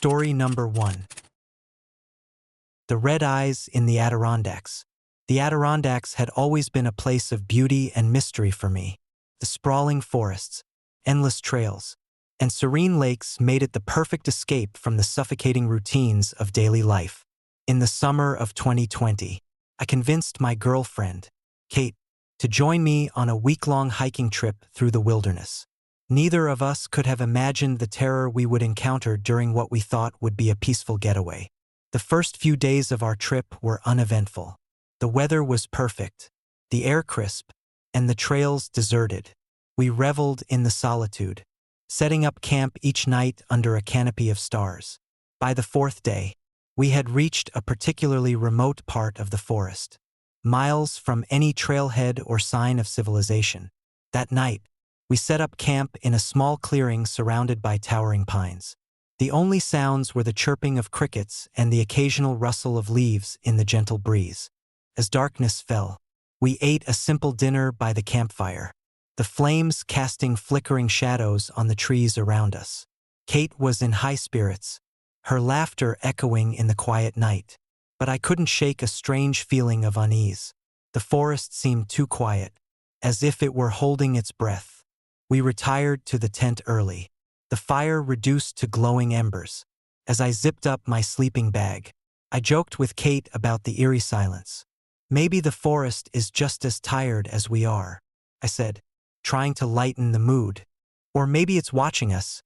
Story number 1. The Red Eyes in the Adirondacks. The Adirondacks had always been a place of beauty and mystery for me. The sprawling forests, endless trails, and serene lakes made it the perfect escape from the suffocating routines of daily life. In the summer of 2020, I convinced my girlfriend, Kate, to join me on a week-long hiking trip through the wilderness. Neither of us could have imagined the terror we would encounter during what we thought would be a peaceful getaway. The first few days of our trip were uneventful. The weather was perfect, the air crisp, and the trails deserted. We reveled in the solitude, setting up camp each night under a canopy of stars. By the fourth day, we had reached a particularly remote part of the forest, miles from any trailhead or sign of civilization. That night, we set up camp in a small clearing surrounded by towering pines. The only sounds were the chirping of crickets and the occasional rustle of leaves in the gentle breeze. As darkness fell, we ate a simple dinner by the campfire, the flames casting flickering shadows on the trees around us. Kate was in high spirits, her laughter echoing in the quiet night. But I couldn't shake a strange feeling of unease. The forest seemed too quiet, as if it were holding its breath. We retired to the tent early, the fire reduced to glowing embers. As I zipped up my sleeping bag, I joked with Kate about the eerie silence. "Maybe the forest is just as tired as we are," I said, trying to lighten the mood. "Or maybe it's watching us,"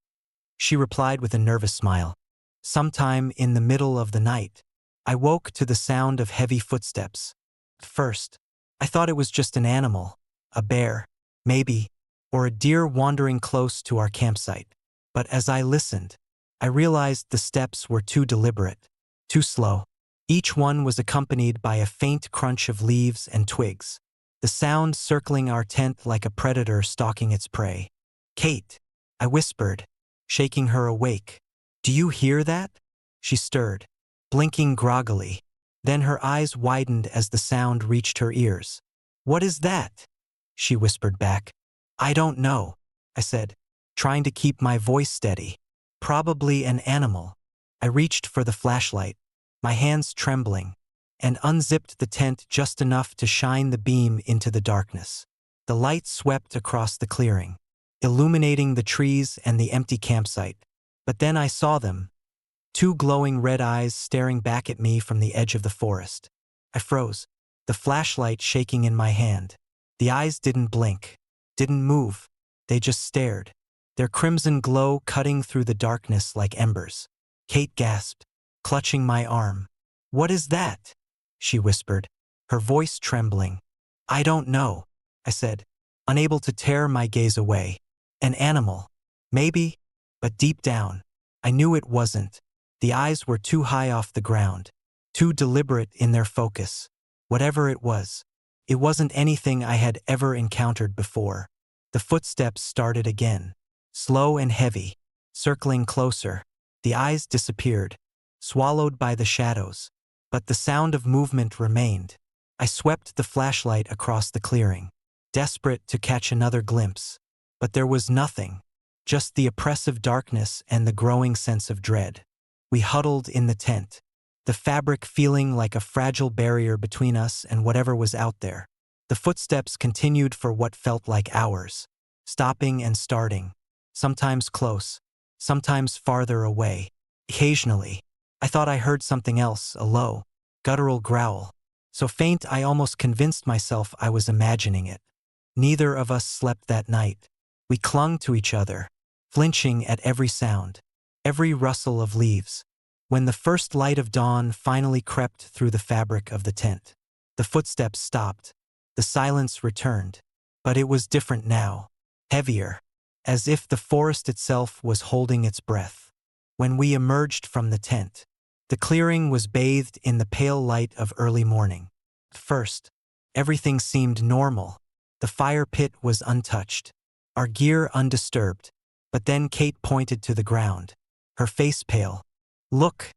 she replied with a nervous smile. Sometime in the middle of the night, I woke to the sound of heavy footsteps. At first, I thought it was just an animal, a bear, maybe, or a deer wandering close to our campsite. But as I listened, I realized the steps were too deliberate, too slow. Each one was accompanied by a faint crunch of leaves and twigs, the sound circling our tent like a predator stalking its prey. "Kate," I whispered, shaking her awake. "Do you hear that?" She stirred, blinking groggily. Then her eyes widened as the sound reached her ears. "What is that?" she whispered back. "I don't know," I said, trying to keep my voice steady. "Probably an animal." I reached for the flashlight, my hands trembling, and unzipped the tent just enough to shine the beam into the darkness. The light swept across the clearing, illuminating the trees and the empty campsite. But then I saw them, two glowing red eyes staring back at me from the edge of the forest. I froze, the flashlight shaking in my hand. The eyes didn't blink, didn't move, they just stared, their crimson glow cutting through the darkness like embers. Kate gasped, clutching my arm. "What is that?" she whispered, her voice trembling. "I don't know," I said, unable to tear my gaze away. "An animal, maybe," but deep down, I knew it wasn't. The eyes were too high off the ground, too deliberate in their focus. Whatever it was, it wasn't anything I had ever encountered before. The footsteps started again, slow and heavy, circling closer. The eyes disappeared, swallowed by the shadows, but the sound of movement remained. I swept the flashlight across the clearing, desperate to catch another glimpse. But there was nothing, just the oppressive darkness and the growing sense of dread. We huddled in the tent, the fabric feeling like a fragile barrier between us and whatever was out there. The footsteps continued for what felt like hours, stopping and starting, sometimes close, sometimes farther away. Occasionally, I thought I heard something else, a low, guttural growl, so faint I almost convinced myself I was imagining it. Neither of us slept that night. We clung to each other, flinching at every sound, every rustle of leaves. When the first light of dawn finally crept through the fabric of the tent, the footsteps stopped. The silence returned, but it was different now, heavier, as if the forest itself was holding its breath. When we emerged from the tent, the clearing was bathed in the pale light of early morning. At first, everything seemed normal. The fire pit was untouched, our gear undisturbed, but then Kate pointed to the ground, her face pale. "Look,"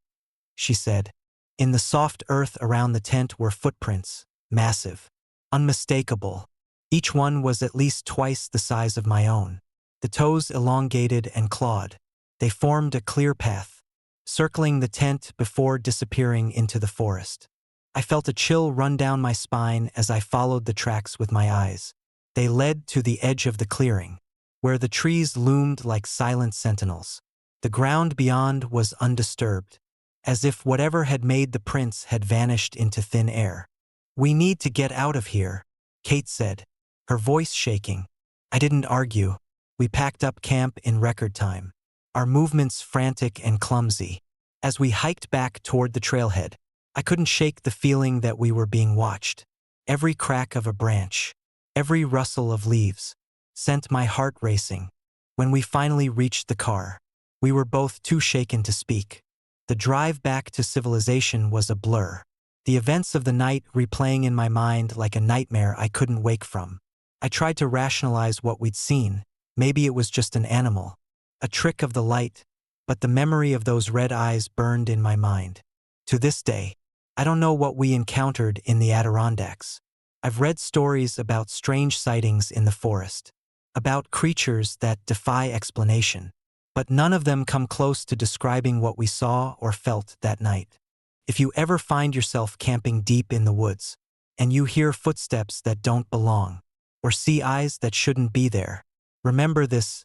she said. In the soft earth around the tent were footprints, massive, unmistakable. Each one was at least twice the size of my own, the toes elongated and clawed. They formed a clear path, circling the tent before disappearing into the forest. I felt a chill run down my spine as I followed the tracks with my eyes. They led to the edge of the clearing, where the trees loomed like silent sentinels. The ground beyond was undisturbed, as if whatever had made the prints had vanished into thin air. "We need to get out of here," Kate said, her voice shaking. I didn't argue. We packed up camp in record time, our movements frantic and clumsy. As we hiked back toward the trailhead, I couldn't shake the feeling that we were being watched. Every crack of a branch, every rustle of leaves, sent my heart racing. When we finally reached the car, we were both too shaken to speak. The drive back to civilization was a blur, the events of the night replaying in my mind like a nightmare I couldn't wake from. I tried to rationalize what we'd seen. Maybe it was just an animal, a trick of the light, but the memory of those red eyes burned in my mind. To this day, I don't know what we encountered in the Adirondacks. I've read stories about strange sightings in the forest, about creatures that defy explanation, but none of them come close to describing what we saw or felt that night. If you ever find yourself camping deep in the woods, and you hear footsteps that don't belong, or see eyes that shouldn't be there, remember this: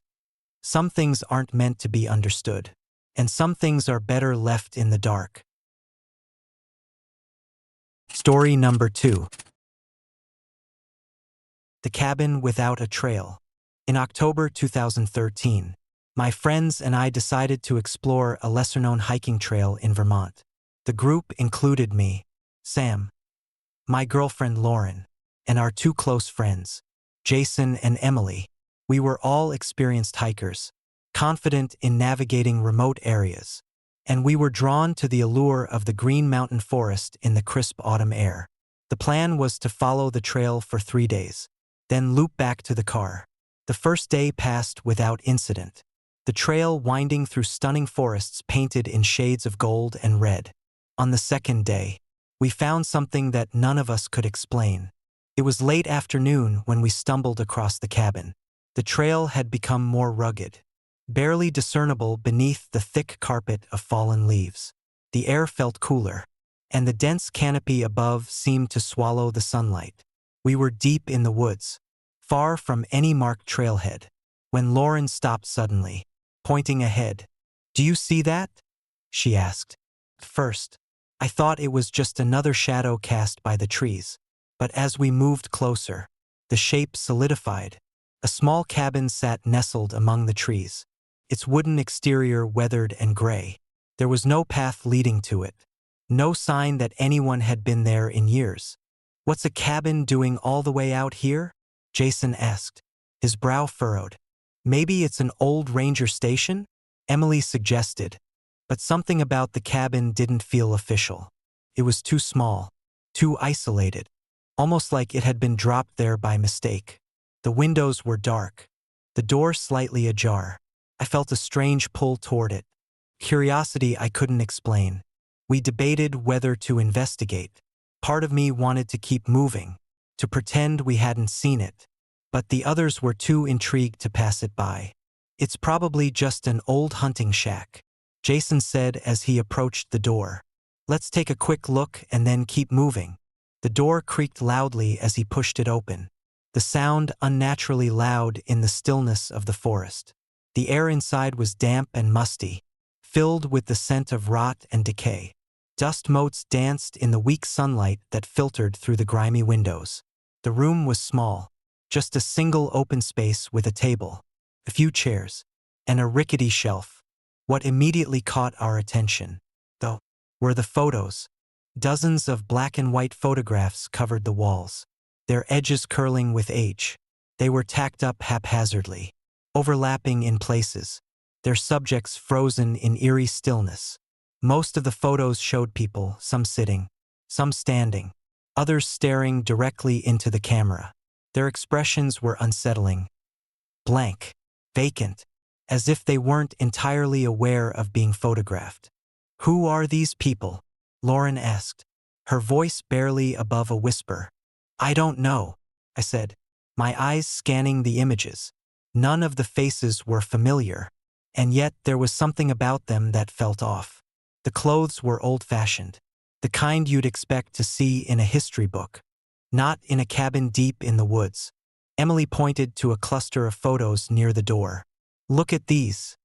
some things aren't meant to be understood, and some things are better left in the dark. Story number 2. The Cabin Without a Trail. In October 2013, my friends and I decided to explore a lesser-known hiking trail in Vermont. The group included me, Sam, my girlfriend Lauren, and our 2 close friends, Jason and Emily. We were all experienced hikers, confident in navigating remote areas, and we were drawn to the allure of the green mountain forest in the crisp autumn air. The plan was to follow the trail for 3 days, then loop back to the car. The first day passed without incident, the trail winding through stunning forests painted in shades of gold and red. On the second day, we found something that none of us could explain. It was late afternoon when we stumbled across the cabin. The trail had become more rugged, barely discernible beneath the thick carpet of fallen leaves. The air felt cooler, and the dense canopy above seemed to swallow the sunlight. We were deep in the woods, far from any marked trailhead, when Lauren stopped suddenly, pointing ahead. "Do you see that?" she asked. At first, I thought it was just another shadow cast by the trees, but as we moved closer, the shape solidified. A small cabin sat nestled among the trees, its wooden exterior weathered and gray. There was no path leading to it, no sign that anyone had been there in years. "What's a cabin doing all the way out here?" Jason asked, his brow furrowed. "Maybe it's an old ranger station?" Emily suggested, but something about the cabin didn't feel official. It was too small, too isolated, almost like it had been dropped there by mistake. The windows were dark, the door slightly ajar. I felt a strange pull toward it, curiosity I couldn't explain. We debated whether to investigate. Part of me wanted to keep moving, to pretend we hadn't seen it, but the others were too intrigued to pass it by. "It's probably just an old hunting shack," Jason said as he approached the door. "Let's take a quick look and then keep moving." The door creaked loudly as he pushed it open, the sound unnaturally loud in the stillness of the forest. The air inside was damp and musty, filled with the scent of rot and decay. Dust motes danced in the weak sunlight that filtered through the grimy windows. The room was small, just a single open space with a table, a few chairs, and a rickety shelf. What immediately caught our attention, though, were the photos. Dozens of black and white photographs covered the walls, their edges curling with age. They were tacked up haphazardly, overlapping in places, their subjects frozen in eerie stillness. Most of the photos showed people, some sitting, some standing, others staring directly into the camera. Their expressions were unsettling, blank, vacant, as if they weren't entirely aware of being photographed. "Who are these people?" Lauren asked, her voice barely above a whisper. "I don't know," I said, my eyes scanning the images. None of the faces were familiar, and yet there was something about them that felt off. The clothes were old-fashioned, the kind you'd expect to see in a history book, not in a cabin deep in the woods. Emily pointed to a cluster of photos near the door. "Look at these,"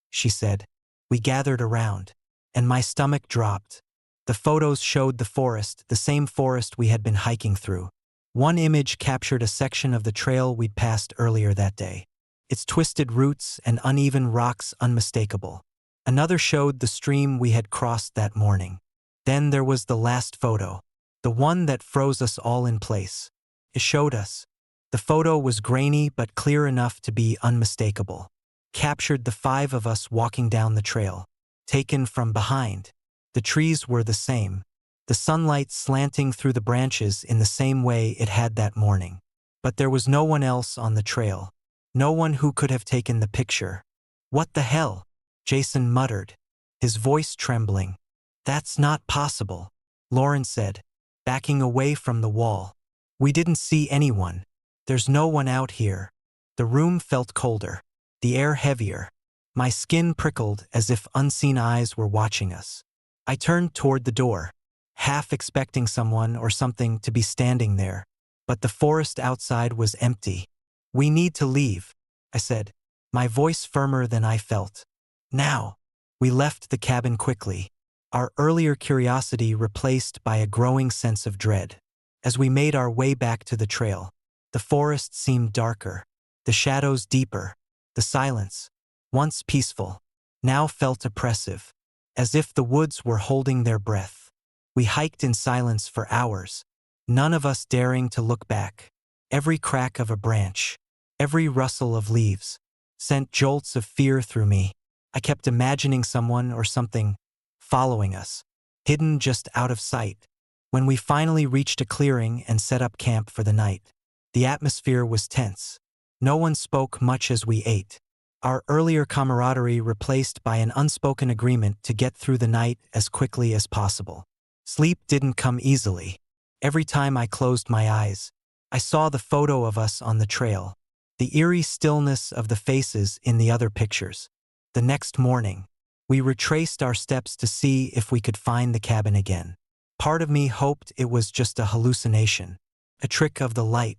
she said. We gathered around, and my stomach dropped. The photos showed the forest, the same forest we had been hiking through. One image captured a section of the trail we'd passed earlier that day, its twisted roots and uneven rocks unmistakable. Another showed the stream we had crossed that morning. Then there was the last photo, the one that froze us all in place. It showed us. The photo was grainy but clear enough to be unmistakable. Captured the 5 of us walking down the trail, taken from behind. The trees were the same, the sunlight slanting through the branches in the same way it had that morning. But there was no one else on the trail, no one who could have taken the picture. "What the hell?" Jason muttered, his voice trembling. "That's not possible," Lauren said, backing away from the wall. "We didn't see anyone. There's no one out here." The room felt colder, the air heavier. My skin prickled as if unseen eyes were watching us. I turned toward the door, half expecting someone or something to be standing there, but the forest outside was empty. "We need to leave," I said, my voice firmer than I felt. "Now." We left the cabin quickly, our earlier curiosity replaced by a growing sense of dread. As we made our way back to the trail, the forest seemed darker, the shadows deeper, the silence, once peaceful, now felt oppressive, as if the woods were holding their breath. We hiked in silence for hours, none of us daring to look back. Every crack of a branch, every rustle of leaves, sent jolts of fear through me. I kept imagining someone or something following us, hidden just out of sight. When we finally reached a clearing and set up camp for the night, the atmosphere was tense. No one spoke much as we ate, our earlier camaraderie replaced by an unspoken agreement to get through the night as quickly as possible. Sleep didn't come easily. Every time I closed my eyes, I saw the photo of us on the trail, the eerie stillness of the faces in the other pictures. The next morning, we retraced our steps to see if we could find the cabin again. Part of me hoped it was just a hallucination, a trick of the light,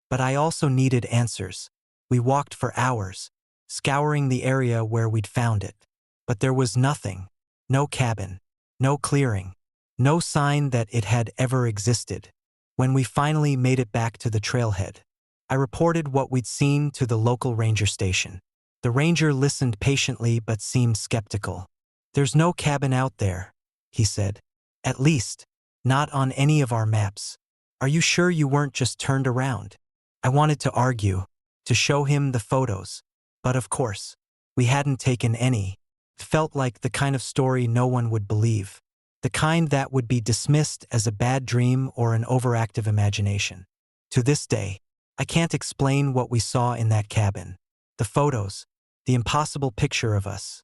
but I also needed answers. We walked for hours, scouring the area where we'd found it. But there was nothing, no cabin, no clearing, no sign that it had ever existed. When we finally made it back to the trailhead, I reported what we'd seen to the local ranger station. The ranger listened patiently but seemed skeptical. "There's no cabin out there," he said. "At least, not on any of our maps. Are you sure you weren't just turned around?" I wanted to argue, to show him the photos. But of course, we hadn't taken any. It felt like the kind of story no one would believe. The kind that would be dismissed as a bad dream or an overactive imagination. To this day, I can't explain what we saw in that cabin. The photos, the impossible picture of us.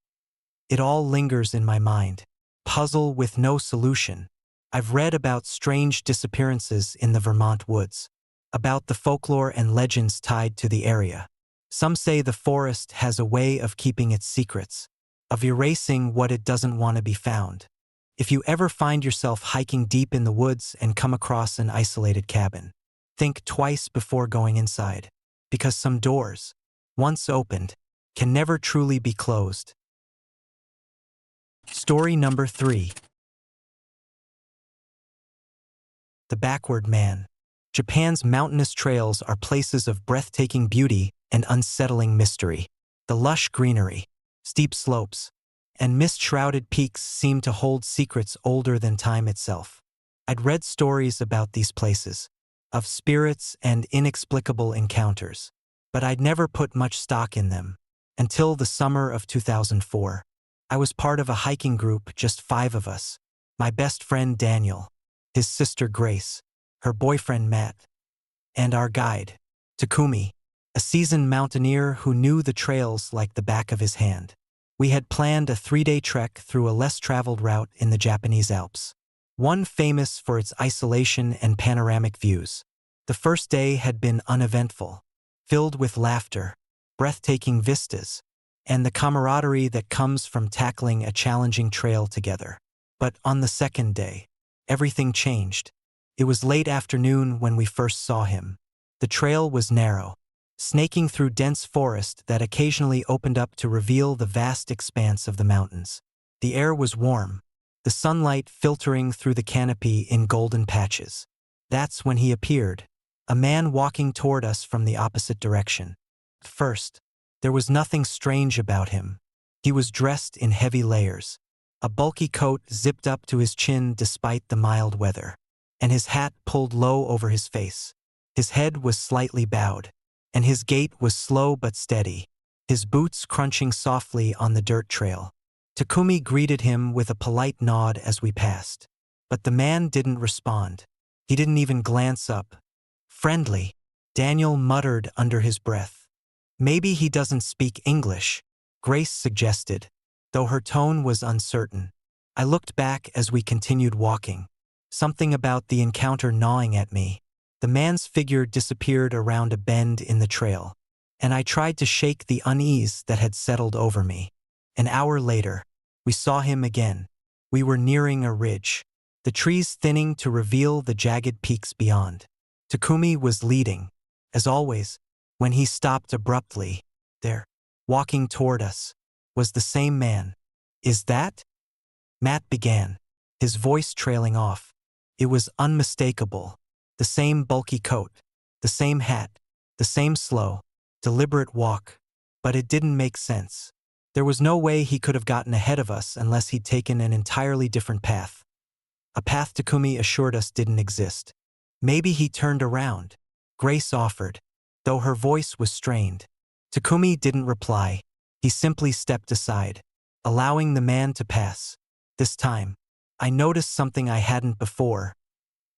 It all lingers in my mind. Puzzle with no solution. I've read about strange disappearances in the Vermont woods, about the folklore and legends tied to the area. Some say the forest has a way of keeping its secrets, of erasing what it doesn't want to be found. If you ever find yourself hiking deep in the woods and come across an isolated cabin, think twice before going inside, because some doors, once opened, can never truly be closed. Story number 3. The Backward Man. Japan's mountainous trails are places of breathtaking beauty and unsettling mystery. The lush greenery, steep slopes, and mist-shrouded peaks seem to hold secrets older than time itself. I'd read stories about these places, of spirits and inexplicable encounters, but I'd never put much stock in them. Until the summer of 2004. I was part of a hiking group, just 5 of us. My best friend Daniel, his sister Grace, her boyfriend Matt, and our guide, Takumi, a seasoned mountaineer who knew the trails like the back of his hand. We had planned a 3-day trek through a less-traveled route in the Japanese Alps, one famous for its isolation and panoramic views. The first day had been uneventful, filled with laughter, breathtaking vistas, and the camaraderie that comes from tackling a challenging trail together. But on the second day, everything changed. It was late afternoon when we first saw him. The trail was narrow, snaking through dense forest that occasionally opened up to reveal the vast expanse of the mountains. The air was warm, the sunlight filtering through the canopy in golden patches. That's when he appeared, a man walking toward us from the opposite direction. At first, there was nothing strange about him. He was dressed in heavy layers. A bulky coat zipped up to his chin despite the mild weather, and his hat pulled low over his face. His head was slightly bowed, and his gait was slow but steady, his boots crunching softly on the dirt trail. Takumi greeted him with a polite nod as we passed. But the man didn't respond. He didn't even glance up. Friendly, Daniel muttered under his breath. Maybe he doesn't speak English, Grace suggested, though her tone was uncertain. I looked back as we continued walking, something about the encounter gnawing at me. The man's figure disappeared around a bend in the trail, and I tried to shake the unease that had settled over me. An hour later, we saw him again. We were nearing a ridge, the trees thinning to reveal the jagged peaks beyond. Takumi was leading, as always. When he stopped abruptly, there, walking toward us, was the same man. "Is that?" Matt began, his voice trailing off. It was unmistakable. The same bulky coat, the same hat, the same slow, deliberate walk. But it didn't make sense. There was no way he could have gotten ahead of us unless he'd taken an entirely different path. A path Takumi assured us didn't exist. Maybe he turned around, Grace offered, though her voice was strained. Takumi didn't reply. He simply stepped aside, allowing the man to pass. This time, I noticed something I hadn't before.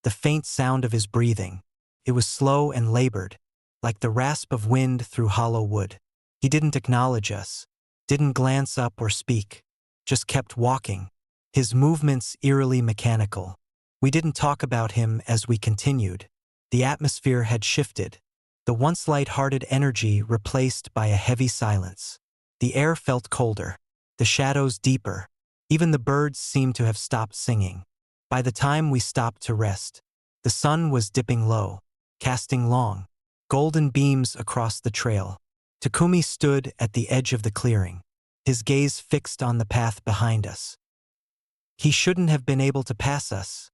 The faint sound of his breathing. It was slow and labored, like the rasp of wind through hollow wood. He didn't acknowledge us, didn't glance up or speak, just kept walking, his movements eerily mechanical. We didn't talk about him as we continued. The atmosphere had shifted, the once light-hearted energy replaced by a heavy silence. The air felt colder, the shadows deeper. Even the birds seemed to have stopped singing. By the time we stopped to rest, the sun was dipping low, casting long, golden beams across the trail. Takumi stood at the edge of the clearing, his gaze fixed on the path behind us. "He shouldn't have been able to pass us,"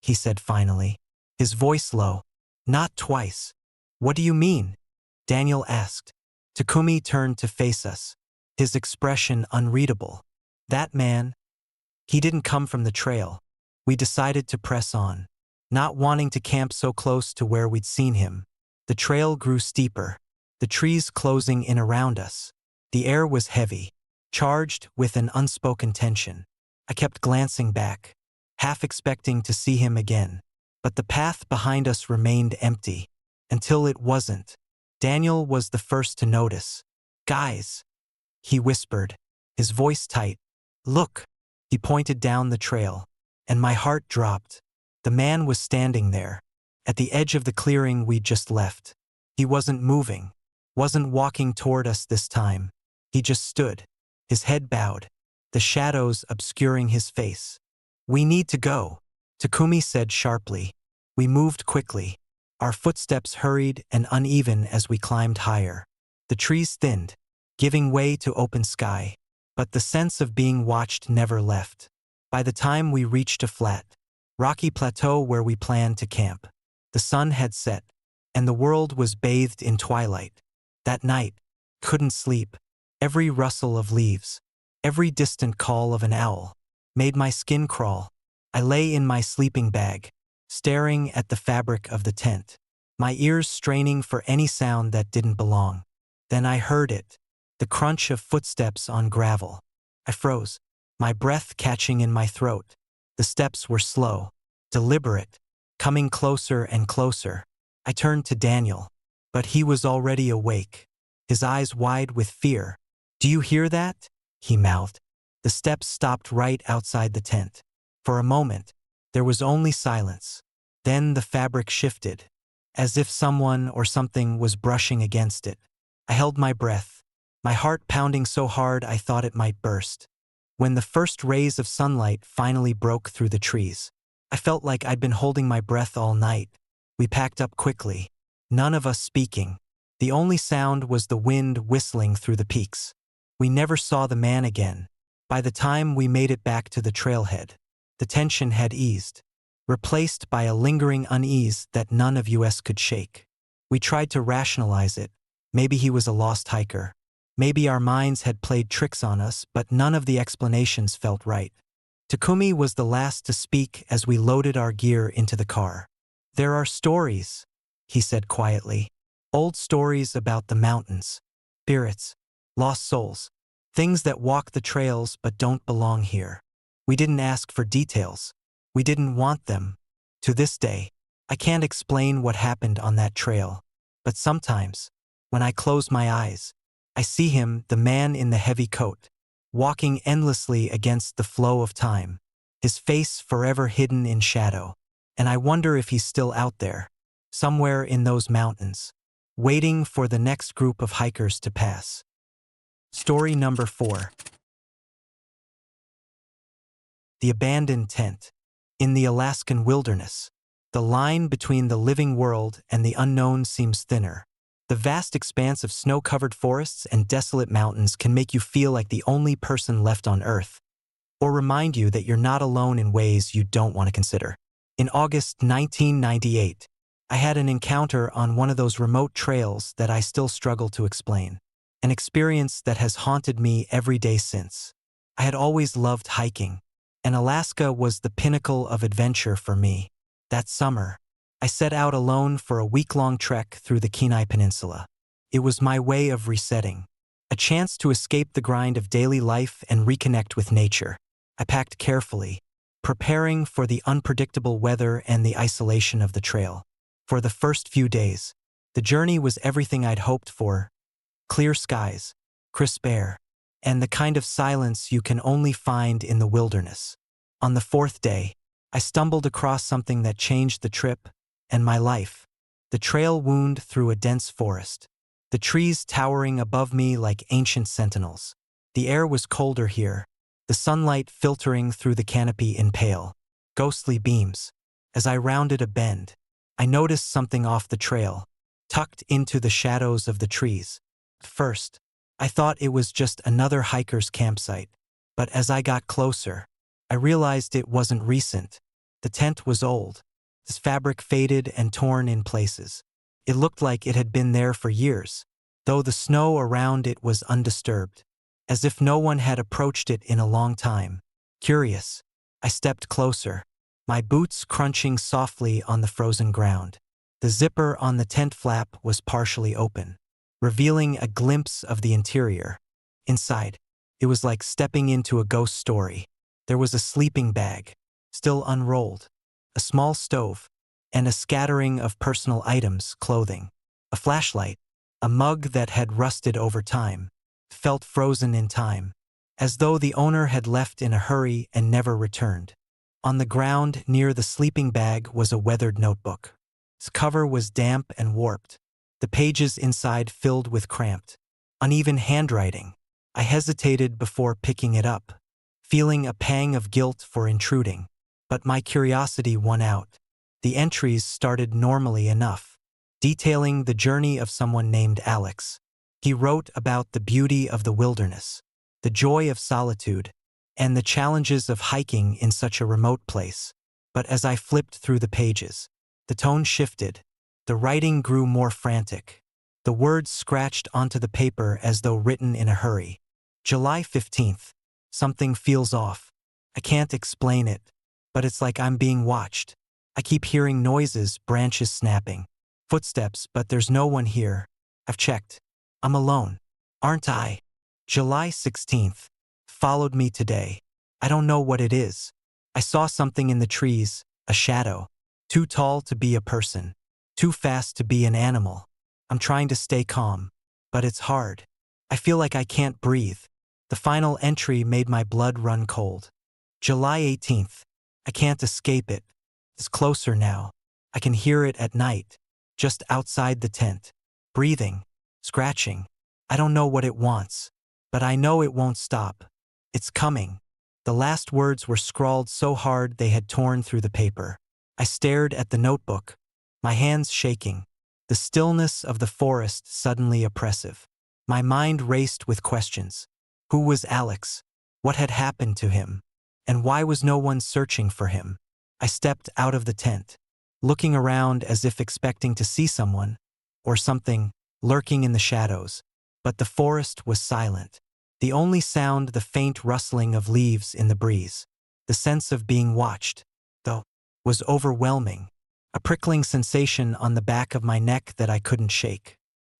he said finally, his voice low. "Not twice." "What do you mean?" Daniel asked. Takumi turned to face us, his expression unreadable. That man, he didn't come from the trail. We decided to press on, not wanting to camp so close to where we'd seen him. The trail grew steeper, the trees closing in around us. The air was heavy, charged with an unspoken tension. I kept glancing back, half expecting to see him again. But the path behind us remained empty, until it wasn't. Daniel was the first to notice. "Guys," he whispered, his voice tight. "Look." He pointed down the trail, and my heart dropped. The man was standing there, at the edge of the clearing we'd just left. He wasn't moving, wasn't walking toward us this time. He just stood, his head bowed, the shadows obscuring his face. "We need to go," Takumi said sharply. We moved quickly, our footsteps hurried and uneven as we climbed higher. The trees thinned, giving way to open sky, but the sense of being watched never left. By the time we reached a flat, rocky plateau where we planned to camp, the sun had set, and the world was bathed in twilight. That night, couldn't sleep. Every rustle of leaves, every distant call of an owl, made my skin crawl. I lay in my sleeping bag, staring at the fabric of the tent, my ears straining for any sound that didn't belong. Then I heard it, the crunch of footsteps on gravel. I froze, my breath catching in my throat. The steps were slow, deliberate, coming closer and closer. I turned to Daniel, but he was already awake, his eyes wide with fear. "Do you hear that?" he mouthed. The steps stopped right outside the tent. For a moment, there was only silence. Then the fabric shifted, as if someone or something was brushing against it. I held my breath, my heart pounding so hard I thought it might burst. When the first rays of sunlight finally broke through the trees, I felt like I'd been holding my breath all night. We packed up quickly, none of us speaking. The only sound was the wind whistling through the peaks. We never saw the man again. By the time we made it back to the trailhead, the tension had eased, replaced by a lingering unease that none of us could shake. We tried to rationalize it. Maybe he was a lost hiker. Maybe our minds had played tricks on us, but none of the explanations felt right. Takumi was the last to speak as we loaded our gear into the car. "There are stories," he said quietly. "Old stories about the mountains, spirits, lost souls, things that walk the trails but don't belong here. We didn't ask for details. We didn't want them. To this day, I can't explain what happened on that trail, but sometimes, when I close my eyes, I see him, the man in the heavy coat, walking endlessly against the flow of time, his face forever hidden in shadow, and I wonder if he's still out there, somewhere in those mountains, waiting for the next group of hikers to pass." Story number 4. The abandoned tent. In the Alaskan wilderness, the line between the living world and the unknown seems thinner. The vast expanse of snow-covered forests and desolate mountains can make you feel like the only person left on Earth, or remind you that you're not alone in ways you don't want to consider. In August 1998, I had an encounter on one of those remote trails that I still struggle to explain, an experience that has haunted me every day since. I had always loved hiking, and Alaska was the pinnacle of adventure for me. That summer, I set out alone for a week-long trek through the Kenai Peninsula. It was my way of resetting, a chance to escape the grind of daily life and reconnect with nature. I packed carefully, preparing for the unpredictable weather and the isolation of the trail. For the first few days, the journey was everything I'd hoped for: clear skies, crisp air, and the kind of silence you can only find in the wilderness. On the 4th day, I stumbled across something that changed the trip and my life. The trail wound through a dense forest, the trees towering above me like ancient sentinels. The air was colder here, the sunlight filtering through the canopy in pale, ghostly beams. As I rounded a bend, I noticed something off the trail, tucked into the shadows of the trees. At first, I thought it was just another hiker's campsite, but as I got closer, I realized it wasn't recent. The tent was old, its fabric faded and torn in places. It looked like it had been there for years, though the snow around it was undisturbed, as if no one had approached it in a long time. Curious, I stepped closer, my boots crunching softly on the frozen ground. The zipper on the tent flap was partially open, revealing a glimpse of the interior. Inside, it was like stepping into a ghost story. There was a sleeping bag, still unrolled, a small stove, and a scattering of personal items, clothing. A flashlight, a mug that had rusted over time, felt frozen in time, as though the owner had left in a hurry and never returned. On the ground near the sleeping bag was a weathered notebook. Its cover was damp and warped, the pages inside filled with cramped, uneven handwriting. I hesitated before picking it up, feeling a pang of guilt for intruding. But my curiosity won out. The entries started normally enough, detailing the journey of someone named Alex. He wrote about the beauty of the wilderness, the joy of solitude, and the challenges of hiking in such a remote place. But as I flipped through the pages, the tone shifted. The writing grew more frantic. The words scratched onto the paper as though written in a hurry. July 15th. Something feels off. I can't explain it, but it's like I'm being watched. I keep hearing noises, branches snapping, footsteps, but there's no one here. I've checked. I'm alone. Aren't I? July 16th. Followed me today. I don't know what it is. I saw something in the trees, a shadow. Too tall to be a person. Too fast to be an animal. I'm trying to stay calm, but it's hard. I feel like I can't breathe. The final entry made my blood run cold. July 18th. I can't escape it. It's closer now. I can hear it at night, just outside the tent. Breathing, scratching. I don't know what it wants, but I know it won't stop. It's coming. The last words were scrawled so hard they had torn through the paper. I stared at the notebook, my hands shaking, the stillness of the forest suddenly oppressive. My mind raced with questions. Who was Alex? What had happened to him? And why was no one searching for him? I stepped out of the tent, looking around as if expecting to see someone, or something, lurking in the shadows. But the forest was silent. The only sound the faint rustling of leaves in the breeze. The sense of being watched, though, was overwhelming, a prickling sensation on the back of my neck that I couldn't shake.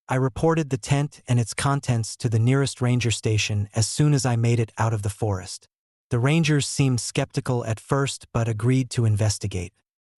I reported the tent and its contents to the nearest ranger station as soon as I made it out of the forest. The rangers seemed skeptical at first but agreed to investigate.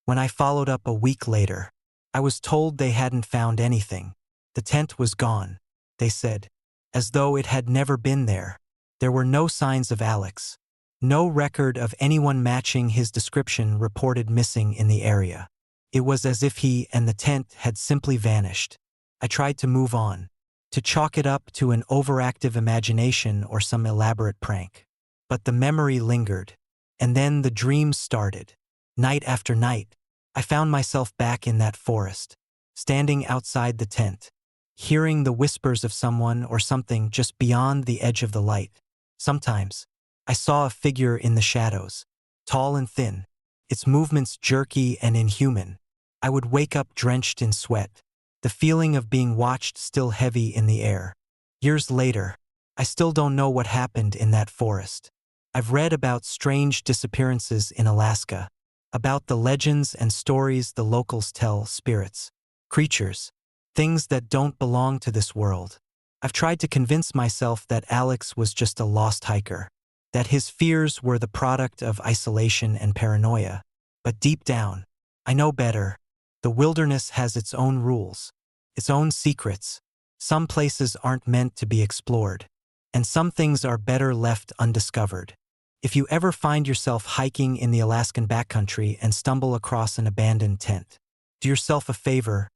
When I followed up a week later, I was told they hadn't found anything. The tent was gone, they said, as though it had never been there. There were no signs of Alex. No record of anyone matching his description reported missing in the area. It was as if he and the tent had simply vanished. I tried to move on, to chalk it up to an overactive imagination or some elaborate prank. But the memory lingered, and then the dreams started. Night after night, I found myself back in that forest, standing outside the tent, hearing the whispers of someone or something just beyond the edge of the light. Sometimes, I saw a figure in the shadows, tall and thin, its movements jerky and inhuman. I would wake up drenched in sweat, the feeling of being watched still heavy in the air. Years later, I still don't know what happened in that forest. I've read about strange disappearances in Alaska, about the legends and stories the locals tell, spirits, creatures, things that don't belong to this world. I've tried to convince myself that Alex was just a lost hiker, that his fears were the product of isolation and paranoia. But deep down, I know better. The wilderness has its own rules, its own secrets. Some places aren't meant to be explored, and some things are better left undiscovered. If you ever find yourself hiking in the Alaskan backcountry and stumble across an abandoned tent, do yourself a favor,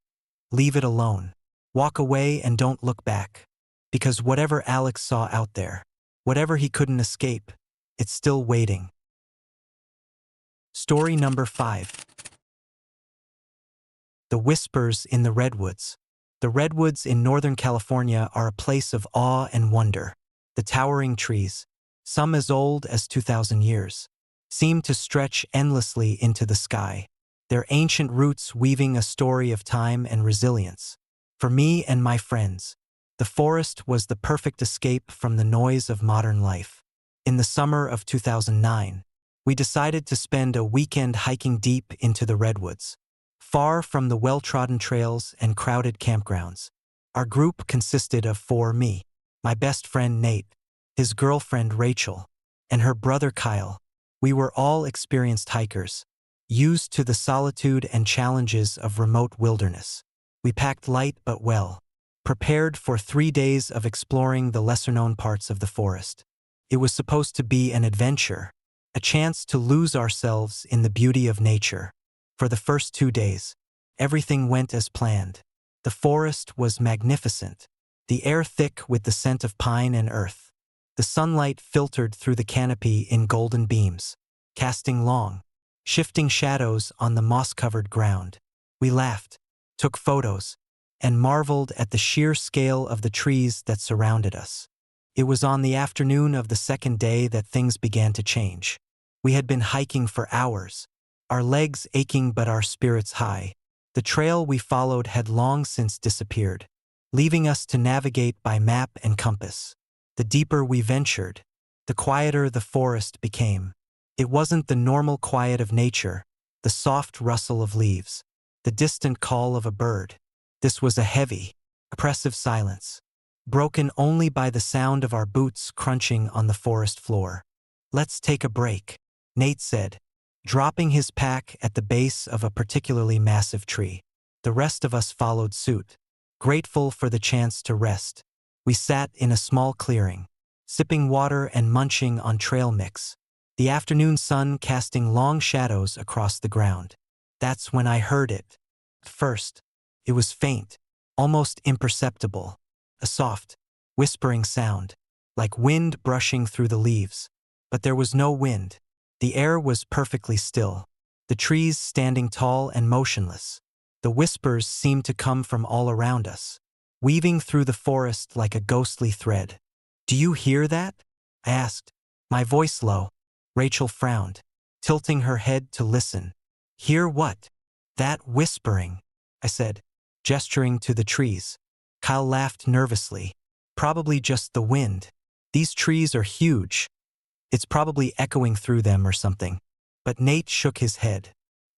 leave it alone. Walk away and don't look back. Because whatever Alex saw out there, whatever he couldn't escape, it's still waiting. Story number 5. The Whispers in the Redwoods. The redwoods in Northern California are a place of awe and wonder. The towering trees, some as old as 2,000 years, seem to stretch endlessly into the sky, their ancient roots weaving a story of time and resilience. For me and my friends, the forest was the perfect escape from the noise of modern life. In the summer of 2009, we decided to spend a weekend hiking deep into the redwoods, far from the well-trodden trails and crowded campgrounds. Our group consisted of 4: me, my best friend Nate, his girlfriend Rachel, and her brother Kyle. We were all experienced hikers, used to the solitude and challenges of remote wilderness. We packed light but well, prepared for 3 days of exploring the lesser-known parts of the forest. It was supposed to be an adventure, a chance to lose ourselves in the beauty of nature. For the first 2 days, everything went as planned. The forest was magnificent, the air thick with the scent of pine and earth. The sunlight filtered through the canopy in golden beams, casting long, shifting shadows on the moss-covered ground. We laughed, took photos, and marveled at the sheer scale of the trees that surrounded us. It was on the afternoon of the second day that things began to change. We had been hiking for hours, our legs aching but our spirits high. The trail we followed had long since disappeared, leaving us to navigate by map and compass. The deeper we ventured, the quieter the forest became. It wasn't the normal quiet of nature, the soft rustle of leaves, the distant call of a bird. This was a heavy, oppressive silence, broken only by the sound of our boots crunching on the forest floor. "Let's take a break," Nate said, dropping his pack at the base of a particularly massive tree. The rest of us followed suit, grateful for the chance to rest. We sat in a small clearing, sipping water and munching on trail mix, the afternoon sun casting long shadows across the ground. That's when I heard it. At first, it was faint, almost imperceptible, a soft, whispering sound, like wind brushing through the leaves. but there was no wind. The air was perfectly still, the trees standing tall and motionless. The whispers seemed to come from all around us, weaving through the forest like a ghostly thread. "Do you hear that?" I asked, my voice low. Rachel frowned, tilting her head to listen. "Hear what?" "That whispering," I said, gesturing to the trees. Kyle laughed nervously. "Probably just the wind. These trees are huge. It's probably echoing through them or something." But Nate shook his head.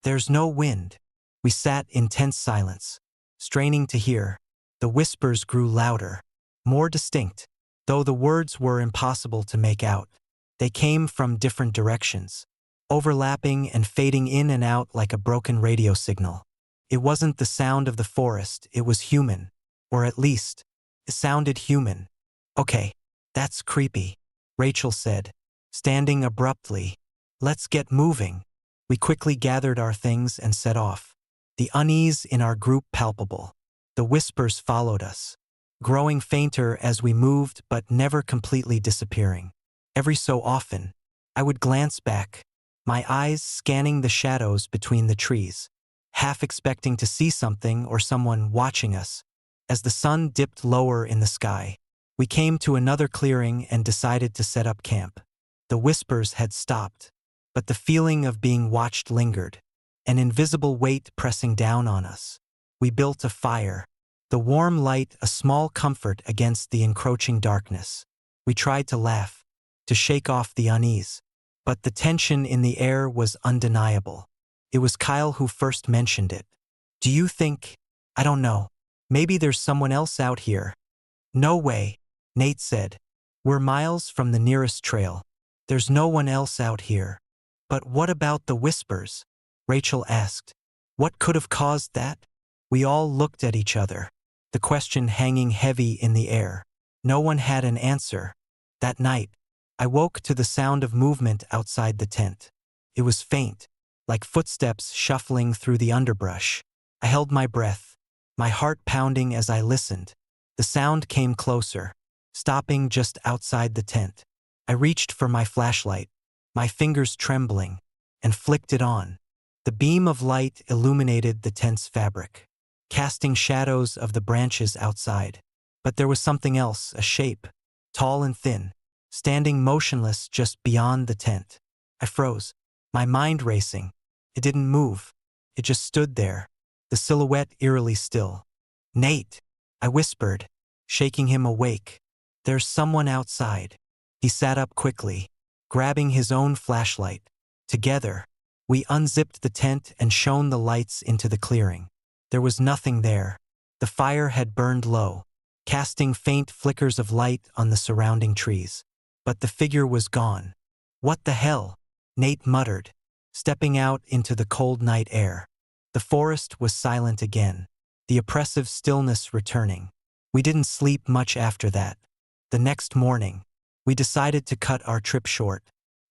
"There's no wind." We sat in tense silence, straining to hear. The whispers grew louder, more distinct, though the words were impossible to make out. They came from different directions, overlapping and fading in and out like a broken radio signal. It wasn't the sound of the forest, it was human. Or at least, it sounded human. "Okay, that's creepy," Rachel said, standing abruptly. "Let's get moving." We quickly gathered our things and set off, the unease in our group palpable. The whispers followed us, growing fainter as we moved but never completely disappearing. Every so often, I would glance back, my eyes scanning the shadows between the trees, half expecting to see something or someone watching us. As the sun dipped lower in the sky, we came to another clearing and decided to set up camp. The whispers had stopped, but the feeling of being watched lingered, an invisible weight pressing down on us. We built a fire, the warm light a small comfort against the encroaching darkness. We tried to laugh, to shake off the unease, but the tension in the air was undeniable. It was Kyle who first mentioned it. "Do you think, I don't know, maybe there's someone else out here?" "No way," Nate said. "We're miles from the nearest trail. There's no one else out here." "But what about the whispers?" Rachel asked. "What could have caused that?" We all looked at each other, the question hanging heavy in the air. No one had an answer. That night, I woke to the sound of movement outside the tent. It was faint, like footsteps shuffling through the underbrush. I held my breath, my heart pounding as I listened. The sound came closer, stopping just outside the tent. I reached for my flashlight, my fingers trembling, and flicked it on. The beam of light illuminated the tent's fabric, casting shadows of the branches outside. But there was something else, a shape, tall and thin, standing motionless just beyond the tent. I froze, my mind racing. It didn't move. It just stood there, the silhouette eerily still. "Nate," I whispered, shaking him awake. "There's someone outside." He sat up quickly, grabbing his own flashlight. Together, we unzipped the tent and shone the lights into the clearing. There was nothing there. The fire had burned low, casting faint flickers of light on the surrounding trees. But the figure was gone. "What the hell?" Nate muttered, stepping out into the cold night air. The forest was silent again, the oppressive stillness returning. We didn't sleep much after that. The next morning, we decided to cut our trip short.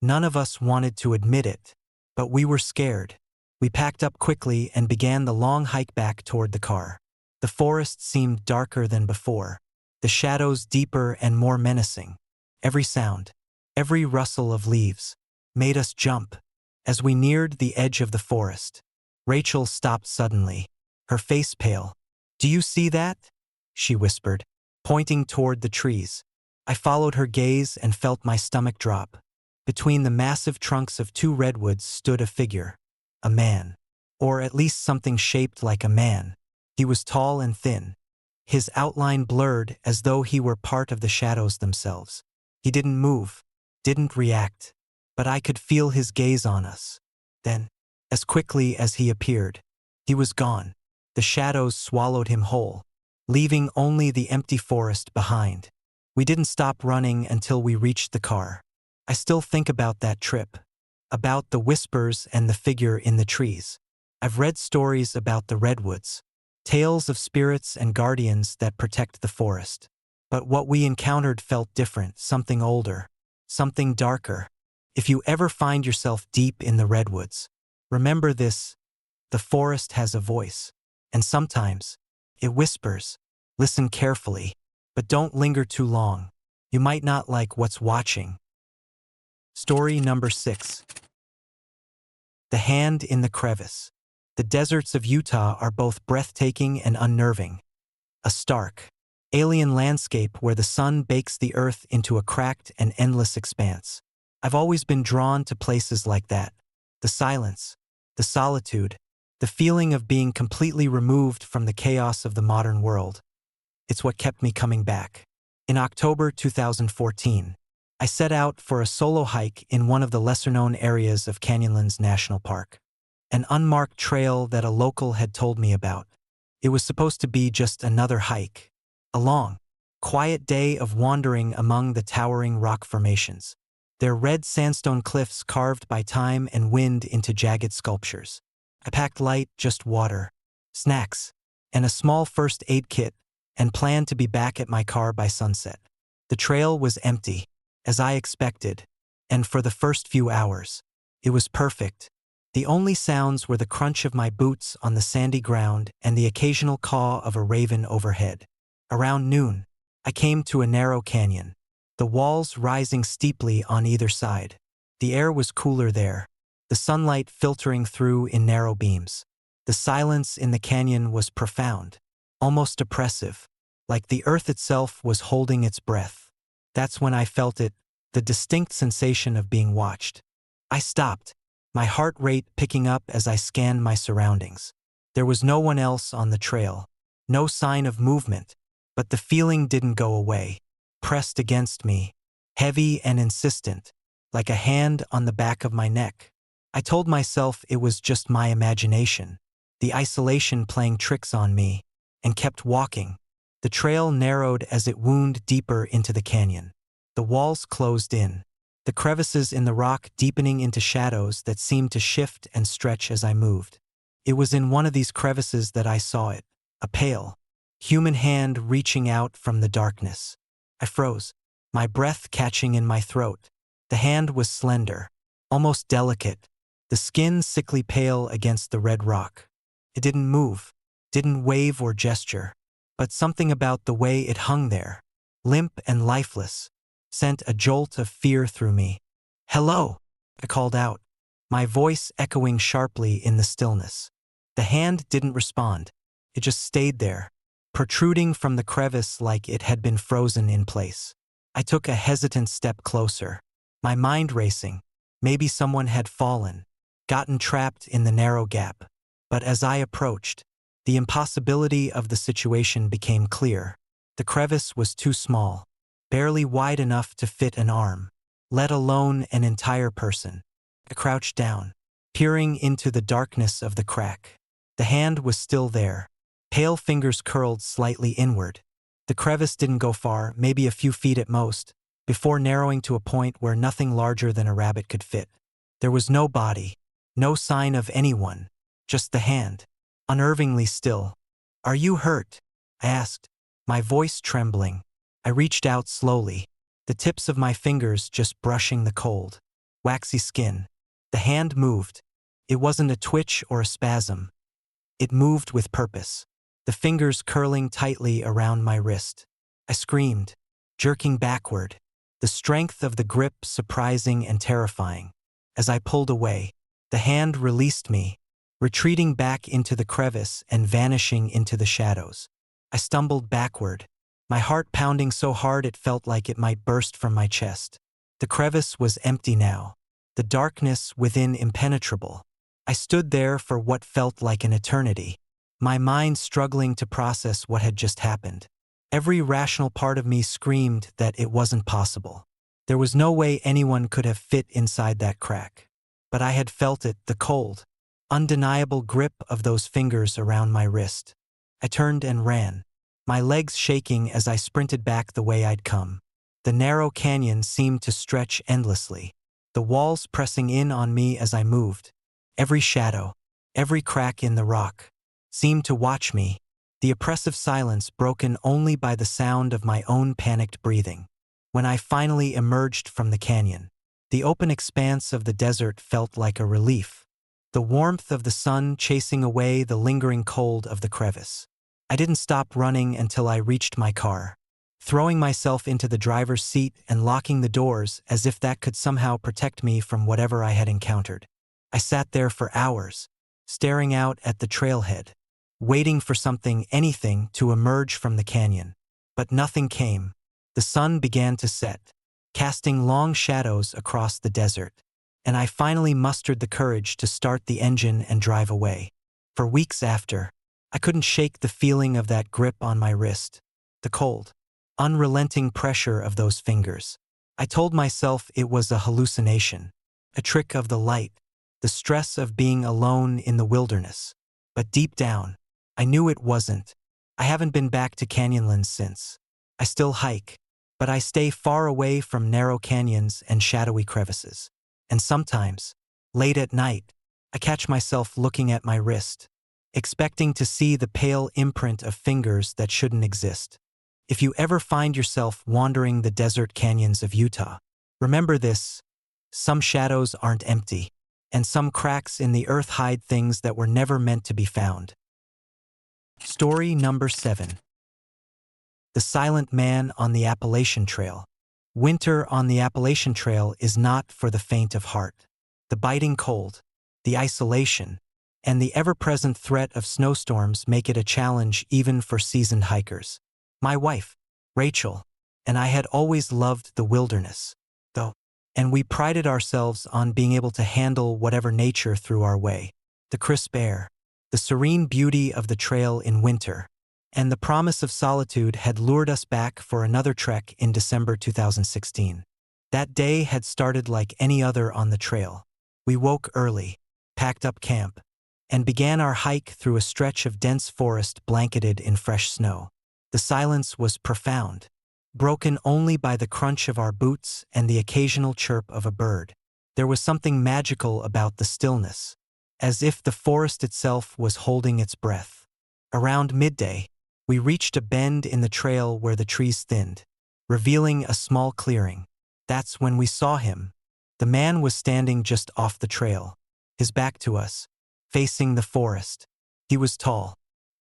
None of us wanted to admit it, but we were scared. We packed up quickly and began the long hike back toward the car. The forest seemed darker than before, the shadows deeper and more menacing. Every sound, every rustle of leaves, made us jump. As we neared the edge of the forest, Rachel stopped suddenly, her face pale. "Do you see that?" she whispered, pointing toward the trees. I followed her gaze and felt my stomach drop. Between the massive trunks of two redwoods stood a figure, a man, or at least something shaped like a man. He was tall and thin, his outline blurred as though he were part of the shadows themselves. He didn't move, didn't react, but I could feel his gaze on us. Then, as quickly as he appeared, he was gone. The shadows swallowed him whole, leaving only the empty forest behind. We didn't stop running until we reached the car. I still think about that trip, about the whispers and the figure in the trees. I've read stories about the redwoods, tales of spirits and guardians that protect the forest. But what we encountered felt different, something older, something darker. If you ever find yourself deep in the redwoods, remember this: the forest has a voice, and sometimes it whispers. Listen carefully, but don't linger too long. You might not like what's watching. Story number 6. The Hand in the Crevice. The deserts of Utah are both breathtaking and unnerving. A stark, alien landscape where the sun bakes the earth into a cracked and endless expanse. I've always been drawn to places like that. The silence, the solitude, the feeling of being completely removed from the chaos of the modern world. It's what kept me coming back. In October 2014, I set out for a solo hike in one of the lesser-known areas of Canyonlands National Park. An unmarked trail that a local had told me about. It was supposed to be just another hike. A long, quiet day of wandering among the towering rock formations. Their red sandstone cliffs carved by time and wind into jagged sculptures. I packed light, just water, snacks, and a small first aid kit, and planned to be back at my car by sunset. The trail was empty, as I expected, and for the first few hours, it was perfect. The only sounds were the crunch of my boots on the sandy ground and the occasional caw of a raven overhead. Around noon, I came to a narrow canyon, the walls rising steeply on either side. The air was cooler there, the sunlight filtering through in narrow beams. The silence in the canyon was profound, almost oppressive, like the earth itself was holding its breath. That's when I felt it, the distinct sensation of being watched. I stopped, my heart rate picking up as I scanned my surroundings. There was no one else on the trail, no sign of movement, but the feeling didn't go away, pressed against me, heavy and insistent, like a hand on the back of my neck. I told myself it was just my imagination, the isolation playing tricks on me, and kept walking. The trail narrowed as it wound deeper into the canyon. The walls closed in, the crevices in the rock deepening into shadows that seemed to shift and stretch as I moved. It was in one of these crevices that I saw it, a pale, human hand reaching out from the darkness. I froze, my breath catching in my throat. The hand was slender, almost delicate, the skin sickly pale against the red rock. It didn't move, didn't wave or gesture, but something about the way it hung there, limp and lifeless, sent a jolt of fear through me. "Hello," I called out, my voice echoing sharply in the stillness. The hand didn't respond. It just stayed there, protruding from the crevice like it had been frozen in place. I took a hesitant step closer, my mind racing. Maybe someone had fallen, gotten trapped in the narrow gap. But as I approached, the impossibility of the situation became clear. The crevice was too small, barely wide enough to fit an arm, let alone an entire person. I crouched down, peering into the darkness of the crack. The hand was still there, pale fingers curled slightly inward. The crevice didn't go far, maybe a few feet at most, before narrowing to a point where nothing larger than a rabbit could fit. There was no body, no sign of anyone, just the hand, unnervingly still. "Are you hurt?" I asked, my voice trembling. I reached out slowly, the tips of my fingers just brushing the cold, waxy skin. The hand moved. It wasn't a twitch or a spasm. It moved with purpose, the fingers curling tightly around my wrist. I screamed, jerking backward, the strength of the grip surprising and terrifying. As I pulled away, the hand released me, retreating back into the crevice and vanishing into the shadows. I stumbled backward, my heart pounding so hard it felt like it might burst from my chest. The crevice was empty now, the darkness within impenetrable. I stood there for what felt like an eternity, my mind struggling to process what had just happened. Every rational part of me screamed that it wasn't possible. There was no way anyone could have fit inside that crack. But I had felt it, the cold, undeniable grip of those fingers around my wrist. I turned and ran, my legs shaking as I sprinted back the way I'd come. The narrow canyon seemed to stretch endlessly, the walls pressing in on me as I moved. Every shadow, every crack in the rock, seemed to watch me, the oppressive silence broken only by the sound of my own panicked breathing. When I finally emerged from the canyon, the open expanse of the desert felt like a relief, the warmth of the sun chasing away the lingering cold of the crevice. I didn't stop running until I reached my car, throwing myself into the driver's seat and locking the doors as if that could somehow protect me from whatever I had encountered. I sat there for hours, staring out at the trailhead, waiting for something, anything, to emerge from the canyon. But nothing came. The sun began to set, casting long shadows across the desert, and I finally mustered the courage to start the engine and drive away. For weeks after, I couldn't shake the feeling of that grip on my wrist, the cold, unrelenting pressure of those fingers. I told myself it was a hallucination, a trick of the light, the stress of being alone in the wilderness. But deep down, I knew it wasn't. I haven't been back to Canyonlands since. I still hike, but I stay far away from narrow canyons and shadowy crevices. And sometimes, late at night, I catch myself looking at my wrist, expecting to see the pale imprint of fingers that shouldn't exist. If you ever find yourself wandering the desert canyons of Utah, remember this: some shadows aren't empty, and some cracks in the earth hide things that were never meant to be found. Story number 7. The Silent Man on the Appalachian Trail. Winter on the Appalachian Trail is not for the faint of heart. The biting cold, the isolation, and the ever-present threat of snowstorms make it a challenge even for seasoned hikers. My wife, Rachel, and I had always loved the wilderness, though, and we prided ourselves on being able to handle whatever nature threw our way. The crisp air, the serene beauty of the trail in winter, and the promise of solitude had lured us back for another trek in December 2016. That day had started like any other on the trail. We woke early, packed up camp, and began our hike through a stretch of dense forest blanketed in fresh snow. The silence was profound, broken only by the crunch of our boots and the occasional chirp of a bird. There was something magical about the stillness, as if the forest itself was holding its breath. Around midday, we reached a bend in the trail where the trees thinned, revealing a small clearing. That's when we saw him. The man was standing just off the trail, his back to us, facing the forest. He was tall,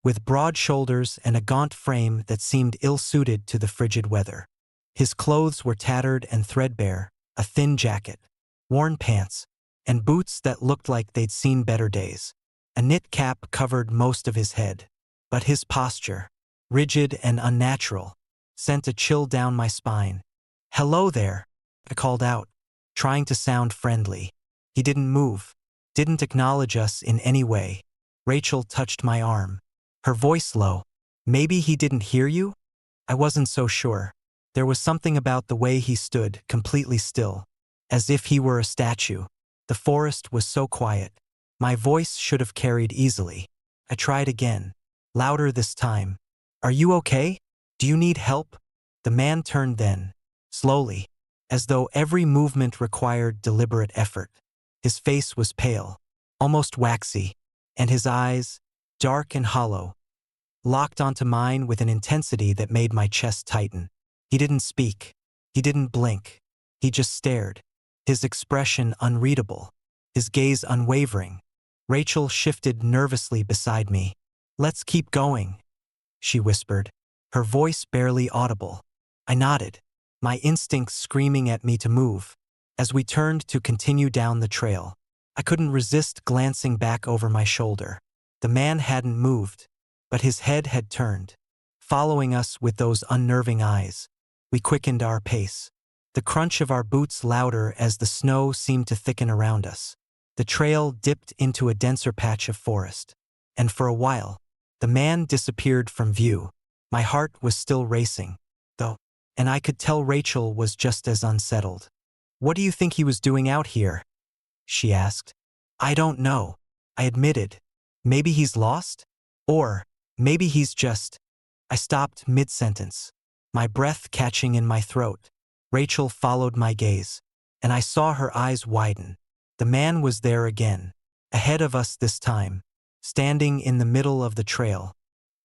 with broad shoulders and a gaunt frame that seemed ill-suited to the frigid weather. His clothes were tattered and threadbare, a thin jacket, worn pants, and boots that looked like they'd seen better days. A knit cap covered most of his head, but his posture, rigid and unnatural, sent a chill down my spine. "Hello there," I called out, trying to sound friendly. He didn't move, didn't acknowledge us in any way. Rachel touched my arm, her voice low. "Maybe he didn't hear you?" I wasn't so sure. There was something about the way he stood, completely still, as if he were a statue. The forest was so quiet. My voice should have carried easily. I tried again, louder this time. "Are you okay? Do you need help?" The man turned then, slowly, as though every movement required deliberate effort. His face was pale, almost waxy, and his eyes, dark and hollow, locked onto mine with an intensity that made my chest tighten. He didn't speak. He didn't blink. He just stared, his expression unreadable, his gaze unwavering. Rachel shifted nervously beside me. "Let's keep going," she whispered, her voice barely audible. I nodded, my instincts screaming at me to move. As we turned to continue down the trail, I couldn't resist glancing back over my shoulder. The man hadn't moved, but his head had turned, following us with those unnerving eyes. We quickened our pace, the crunch of our boots louder as the snow seemed to thicken around us. The trail dipped into a denser patch of forest, and for a while, the man disappeared from view. My heart was still racing, though, and I could tell Rachel was just as unsettled. "What do you think he was doing out here?" she asked. "I don't know," I admitted. "Maybe he's lost? Or maybe he's just—" I stopped mid-sentence, my breath catching in my throat. Rachel followed my gaze, and I saw her eyes widen. The man was there again, ahead of us this time, standing in the middle of the trail.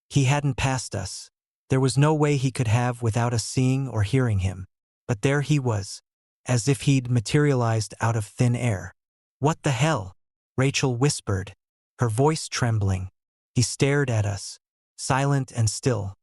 He hadn't passed us. There was no way he could have without us seeing or hearing him. But there he was, as if he'd materialized out of thin air. "What the hell?" Rachel whispered, her voice trembling. He stared at us, silent and still,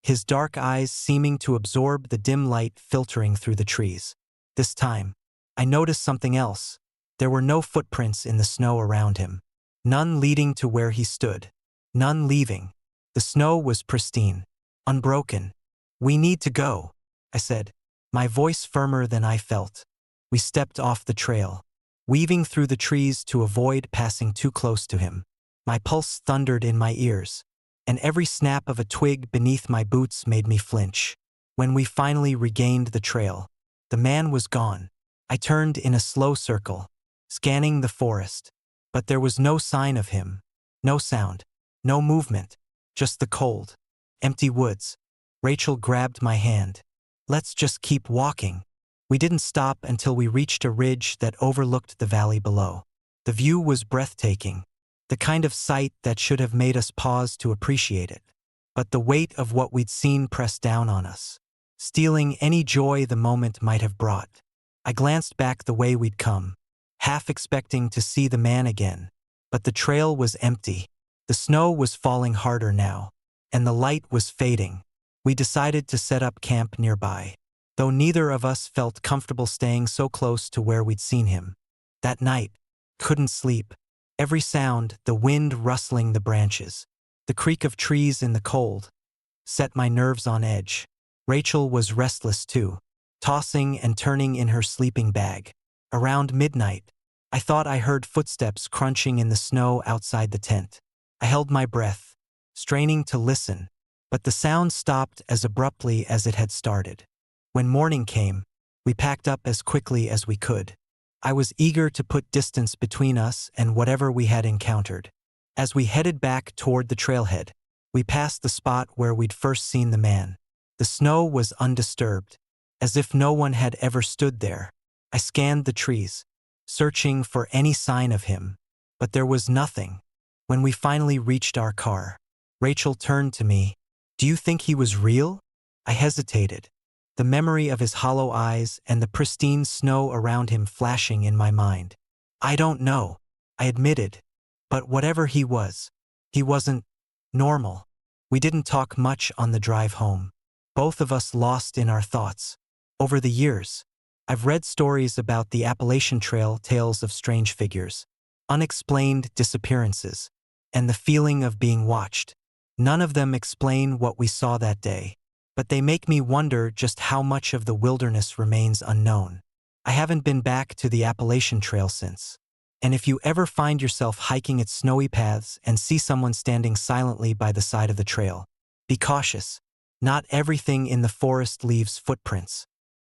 his dark eyes seeming to absorb the dim light filtering through the trees. This time, I noticed something else. There were no footprints in the snow around him. None leading to where he stood. None leaving. The snow was pristine. Unbroken. "We need to go," I said, my voice firmer than I felt. We stepped off the trail, weaving through the trees to avoid passing too close to him. My pulse thundered in my ears, and every snap of a twig beneath my boots made me flinch. When we finally regained the trail, the man was gone. I turned in a slow circle, scanning the forest, but there was no sign of him. No sound, no movement, just the cold, empty woods. Rachel grabbed my hand. "Let's just keep walking." We didn't stop until we reached a ridge that overlooked the valley below. The view was breathtaking, the kind of sight that should have made us pause to appreciate it. But the weight of what we'd seen pressed down on us, stealing any joy the moment might have brought. I glanced back the way we'd come, half expecting to see the man again, but the trail was empty. The snow was falling harder now, and the light was fading. We decided to set up camp nearby, though neither of us felt comfortable staying so close to where we'd seen him. That night, couldn't sleep. Every sound, the wind rustling the branches, the creak of trees in the cold, set my nerves on edge. Rachel was restless too, tossing and turning in her sleeping bag. Around midnight, I thought I heard footsteps crunching in the snow outside the tent. I held my breath, straining to listen, but the sound stopped as abruptly as it had started. When morning came, we packed up as quickly as we could. I was eager to put distance between us and whatever we had encountered. As we headed back toward the trailhead, we passed the spot where we'd first seen the man. The snow was undisturbed, as if no one had ever stood there. I scanned the trees, searching for any sign of him, but there was nothing. When we finally reached our car, Rachel turned to me. "Do you think he was real?" I hesitated, the memory of his hollow eyes and the pristine snow around him flashing in my mind. "I don't know," I admitted, "but whatever he wasn't normal." We didn't talk much on the drive home, both of us lost in our thoughts. Over the years, I've read stories about the Appalachian Trail, tales of strange figures, unexplained disappearances, and the feeling of being watched. None of them explain what we saw that day, but they make me wonder just how much of the wilderness remains unknown. I haven't been back to the Appalachian Trail since, and if you ever find yourself hiking its snowy paths and see someone standing silently by the side of the trail, be cautious. Not everything in the forest leaves footprints.